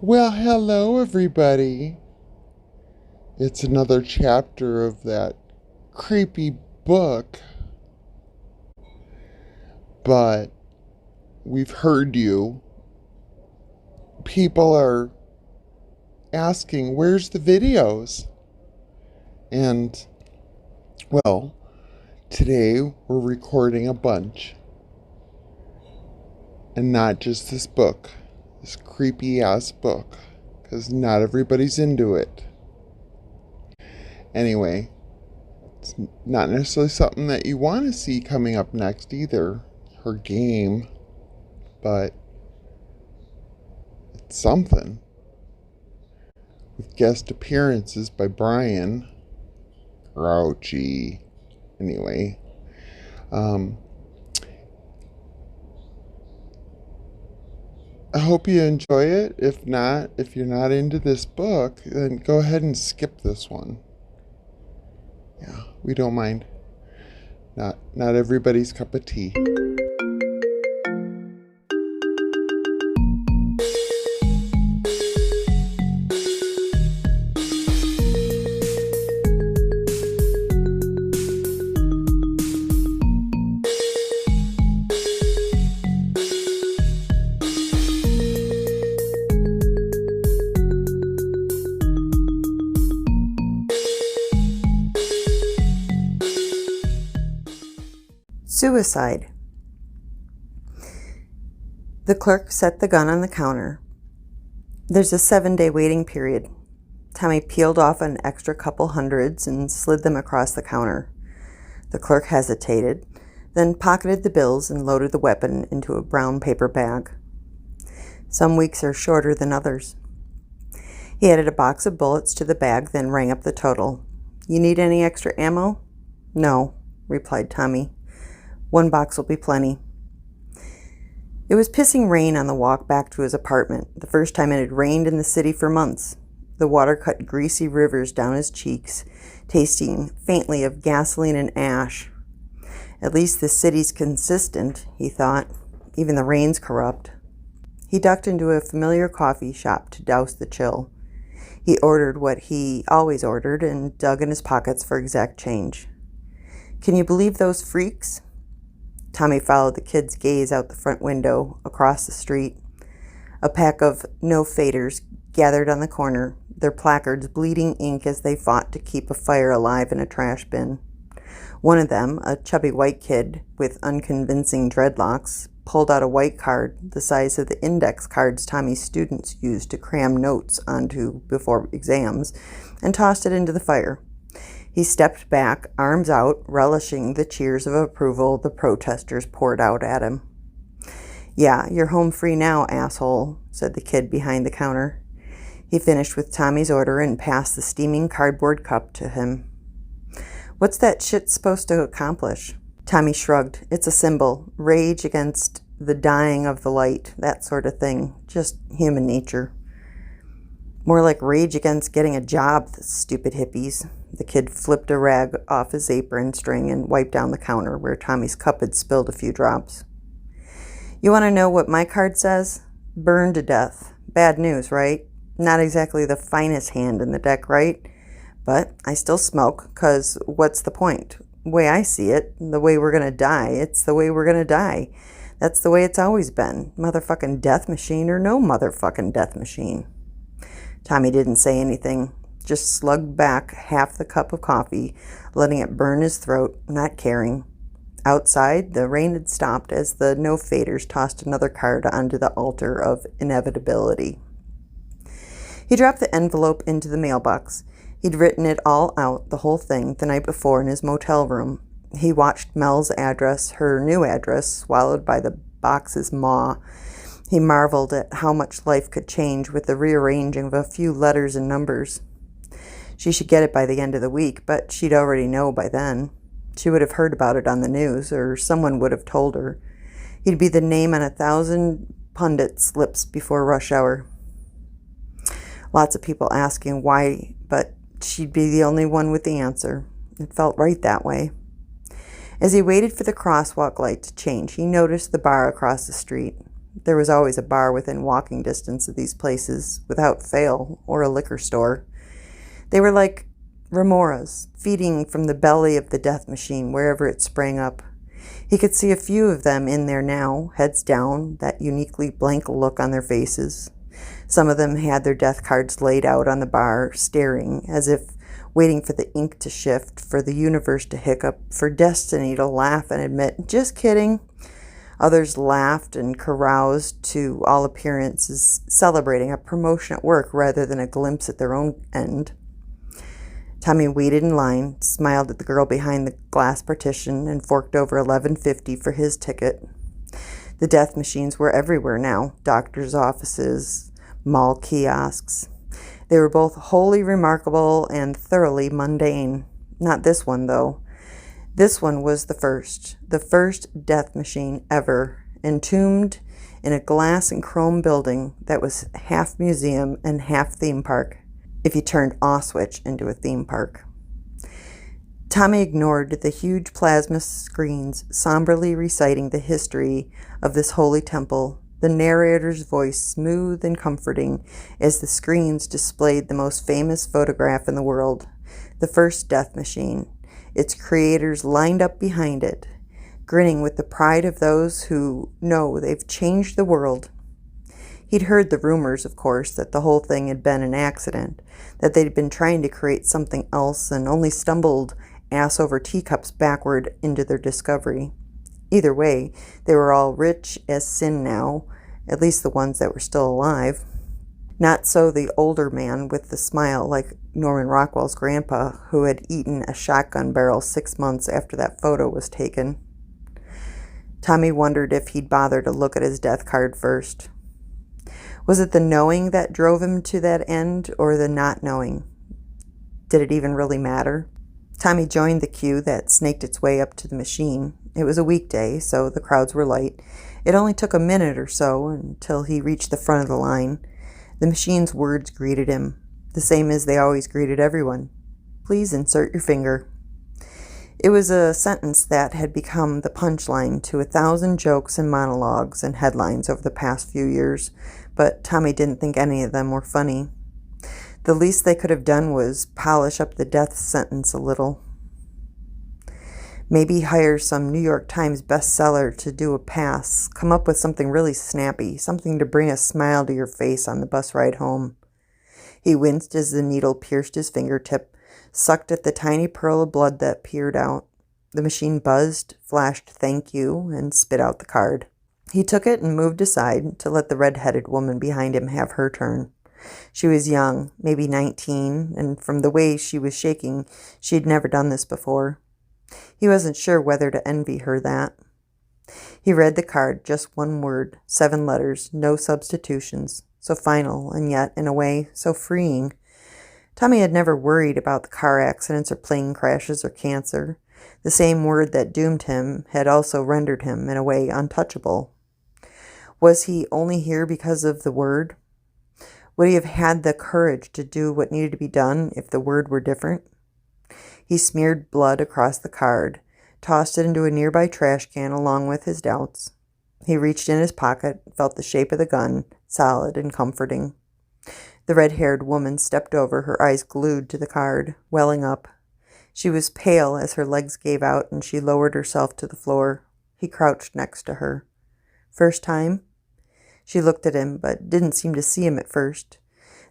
Well, hello everybody. It's another chapter of that creepy book, but we've heard you. People are asking, where's the videos? And, well, today we're recording a bunch. And not just this book, this creepy ass book, because not everybody's into it. Anyway, it's not necessarily something that you want to see coming up next either, her game, but it's something. With guest appearances by Brian. Grouchy. Anyway, I hope you enjoy it. If not, if you're not into this book, then go ahead and skip this one. Yeah, we don't mind. Not everybody's cup of tea. Suicide. The clerk set the gun on the counter. There's a 7-day waiting period. Tommy peeled off an extra couple hundreds and slid them across the counter. The clerk hesitated, then pocketed the bills and loaded the weapon into a brown paper bag. Some weeks are shorter than others. He added a box of bullets to the bag, then rang up the total. "You need any extra ammo?" "No," replied Tommy. "One box will be plenty." It was pissing rain on the walk back to his apartment, the first time it had rained in the city for months. The water cut greasy rivers down his cheeks, tasting faintly of gasoline and ash. At least the city's consistent, he thought. Even the rain's corrupt. He ducked into a familiar coffee shop to douse the chill. He ordered what he always ordered and dug in his pockets for exact change. "Can you believe those freaks?" Tommy followed the kid's gaze out the front window, across the street. A pack of no-faders gathered on the corner, their placards bleeding ink as they fought to keep a fire alive in a trash bin. One of them, a chubby white kid with unconvincing dreadlocks, pulled out a white card the size of the index cards Tommy's students used to cram notes onto before exams, and tossed it into the fire. He stepped back, arms out, relishing the cheers of approval the protesters poured out at him. "Yeah, you're home free now, asshole," said the kid behind the counter. He finished with Tommy's order and passed the steaming cardboard cup to him. "What's that shit supposed to accomplish?" Tommy shrugged. "It's a symbol. Rage against the dying of the light, that sort of thing. Just human nature." "More like rage against getting a job, the stupid hippies." The kid flipped a rag off his apron string and wiped down the counter where Tommy's cup had spilled a few drops. "You want to know what my card says? Burned to death. Bad news, right? Not exactly the finest hand in the deck, right? But I still smoke, 'cause what's the point? Way I see it, the way we're gonna die, it's the way we're gonna die. That's the way it's always been. Motherfucking death machine or no motherfucking death machine." Tommy didn't say anything, just slugged back half the cup of coffee, letting it burn his throat, not caring. Outside, the rain had stopped as the no-faders tossed another card onto the altar of inevitability. He dropped the envelope into the mailbox. He'd written it all out, the whole thing, the night before in his motel room. He watched Mel's address, her new address, swallowed by the box's maw. He marveled at how much life could change with the rearranging of a few letters and numbers. She should get it by the end of the week, but she'd already know by then. She would have heard about it on the news, or someone would have told her. He'd be the name on 1,000 pundits' lips before rush hour. Lots of people asking why, but she'd be the only one with the answer. It felt right that way. As he waited for the crosswalk light to change, he noticed the bar across the street. There was always a bar within walking distance of these places, without fail, or a liquor store. They were like remoras, feeding from the belly of the death machine wherever it sprang up. He could see a few of them in there now, heads down, that uniquely blank look on their faces. Some of them had their death cards laid out on the bar, staring, as if waiting for the ink to shift, for the universe to hiccup, for destiny to laugh and admit, "Just kidding." Others laughed and caroused, to all appearances celebrating a promotion at work rather than a glimpse at their own end. Tommy waited in line, smiled at the girl behind the glass partition, and forked over $11.50 for his ticket. The death machines were everywhere now, doctors' offices, mall kiosks. They were both wholly remarkable and thoroughly mundane. Not this one, though. This one was the first death machine ever, entombed in a glass and chrome building that was half museum and half theme park, if you turned Auschwitz into a theme park. Tommy ignored the huge plasma screens somberly reciting the history of this holy temple, the narrator's voice smooth and comforting as the screens displayed the most famous photograph in the world, the first death machine, its creators lined up behind it, grinning with the pride of those who know they've changed the world. He'd heard the rumors, of course, that the whole thing had been an accident, that they'd been trying to create something else and only stumbled ass over teacups backward into their discovery. Either way, they were all rich as sin now, at least the ones that were still alive. Not so the older man with the smile, like Norman Rockwell's grandpa, who had eaten a shotgun barrel 6 months after that photo was taken. Tommy wondered if he'd bother to look at his death card first. Was it the knowing that drove him to that end, or the not knowing? Did it even really matter? Tommy joined the queue that snaked its way up to the machine. It was a weekday, so the crowds were light. It only took a minute or so until he reached the front of the line. The machine's words greeted him, the same as they always greeted everyone. "Please insert your finger." It was a sentence that had become the punchline to 1,000 jokes and monologues and headlines over the past few years, but Tommy didn't think any of them were funny. The least they could have done was polish up the death sentence a little. Maybe hire some New York Times bestseller to do a pass, come up with something really snappy, something to bring a smile to your face on the bus ride home. He winced as the needle pierced his fingertip, sucked at the tiny pearl of blood that peered out. The machine buzzed, flashed "thank you," and spit out the card. He took it and moved aside to let the red-headed woman behind him have her turn. She was young, maybe 19, and from the way she was shaking, she'd never done this before. He wasn't sure whether to envy her that. He read the card, just one word, 7 letters, no substitutions, so final, and yet, in a way, so freeing. Tommy had never worried about the car accidents or plane crashes or cancer. The same word that doomed him had also rendered him, in a way, untouchable. Was he only here because of the word? Would he have had the courage to do what needed to be done if the word were different? He smeared blood across the card, tossed it into a nearby trash can along with his doubts. He reached in his pocket, felt the shape of the gun, solid and comforting. The red-haired woman stepped over, her eyes glued to the card, welling up. She was pale as her legs gave out and she lowered herself to the floor. He crouched next to her. "First time?" She looked at him, but didn't seem to see him at first.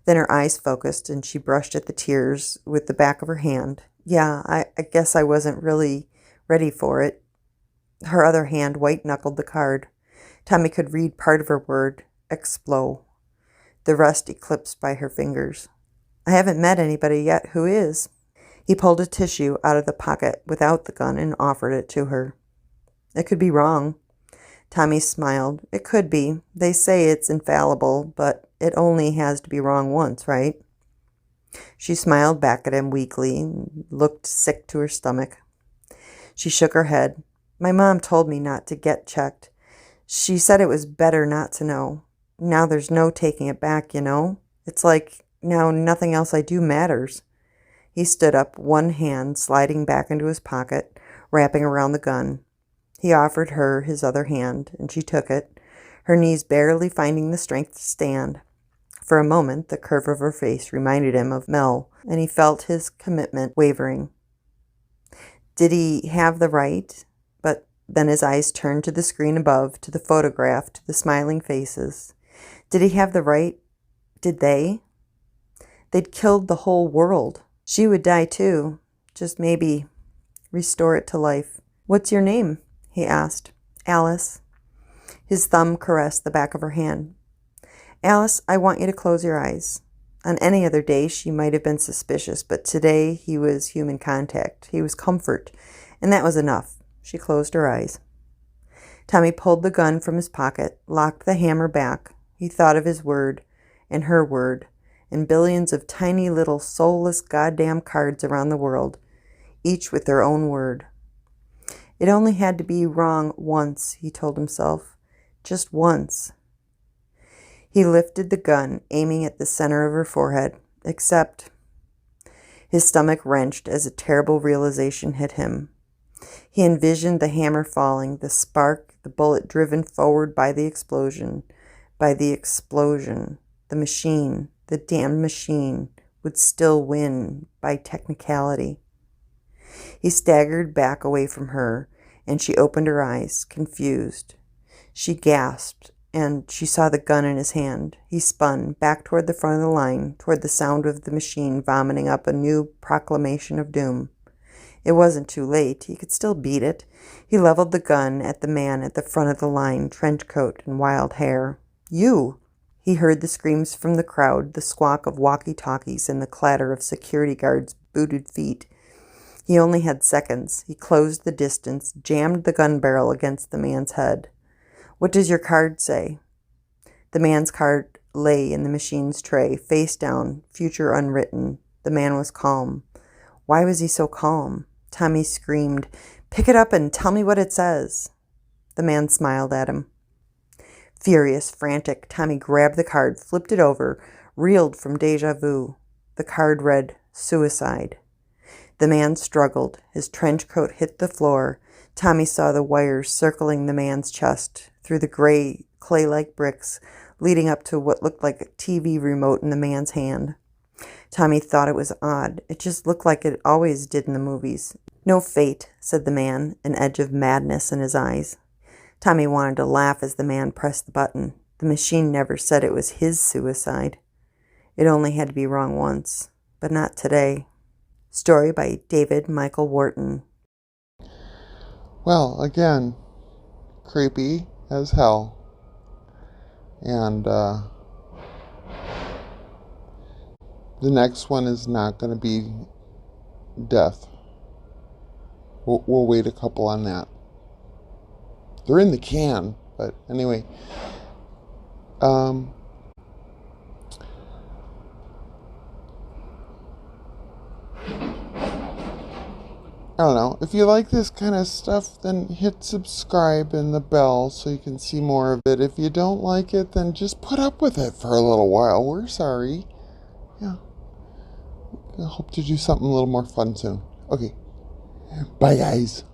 Then her eyes focused, and she brushed at the tears with the back of her hand. "Yeah, I guess I wasn't really ready for it." Her other hand white-knuckled the card. Tommy could read part of her word, "explode." The rest eclipsed by her fingers. "I haven't met anybody yet who is." He pulled a tissue out of the pocket without the gun and offered it to her. "It could be wrong." Tommy smiled. "It could be. They say it's infallible, but it only has to be wrong once, right?" She smiled back at him weakly and looked sick to her stomach. She shook her head. "My mom told me not to get checked. She said it was better not to know. Now there's no taking it back, you know? It's like now nothing else I do matters." He stood up, one hand sliding back into his pocket, wrapping around the gun. He offered her his other hand, and she took it. her knees barely finding the strength to stand. For a moment, the curve of her face reminded him of Mel, and he felt his commitment wavering. Did he have the right? But then his eyes turned to the screen above, to the photograph, to the smiling faces. Did he have the right? Did they? They'd killed the whole world. She would die too. Just maybe restore it to life. What's your name? He asked. Alice. His thumb caressed the back of her hand. Alice, I want you to close your eyes. On any other day, she might have been suspicious, but today he was human contact. He was comfort, and that was enough. She closed her eyes. Tommy pulled the gun from his pocket, locked the hammer back. He thought of his word, and her word, and billions of tiny little soulless goddamn cards around the world, each with their own word. It only had to be wrong once, he told himself. Just once. He lifted the gun, aiming at the center of her forehead, except his stomach wrenched as a terrible realization hit him. He envisioned the hammer falling, the spark, the bullet driven forward by the explosion. The machine, the damned machine, would still win by technicality. He staggered back away from her, and she opened her eyes, confused. She gasped, and she saw the gun in his hand. He spun, back toward the front of the line, toward the sound of the machine vomiting up a new proclamation of doom. It wasn't too late. He could still beat it. He leveled the gun at the man at the front of the line, trench coat and wild hair. You! He heard the screams from the crowd, the squawk of walkie-talkies, and the clatter of security guards' booted feet. He only had seconds. He closed the distance, jammed the gun barrel against the man's head. What does your card say? The man's card lay in the machine's tray, face down, future unwritten. The man was calm. Why was he so calm? Tommy screamed, Pick it up and tell me what it says. The man smiled at him. Furious, frantic, Tommy grabbed the card, flipped it over, reeled from deja vu. The card read, Suicide. The man struggled. His trench coat hit the floor. Tommy saw the wires circling the man's chest, through the gray, clay-like bricks, leading up to what looked like a TV remote in the man's hand. Tommy thought it was odd. It just looked like it always did in the movies. No fate, said the man, an edge of madness in his eyes. Tommy wanted to laugh as the man pressed the button. The machine never said it was his suicide. It only had to be wrong once, but not today. Story by David Michael Wharton. Well, again, creepy as hell. And the next one is not going to be death. We'll wait a couple on that. They're in the can, but anyway. I don't know. If you like this kind of stuff, then hit subscribe and the bell so you can see more of it. If you don't like it, then just put up with it for a little while. We're sorry. Yeah. I hope to do something a little more fun soon. Okay. Bye, guys.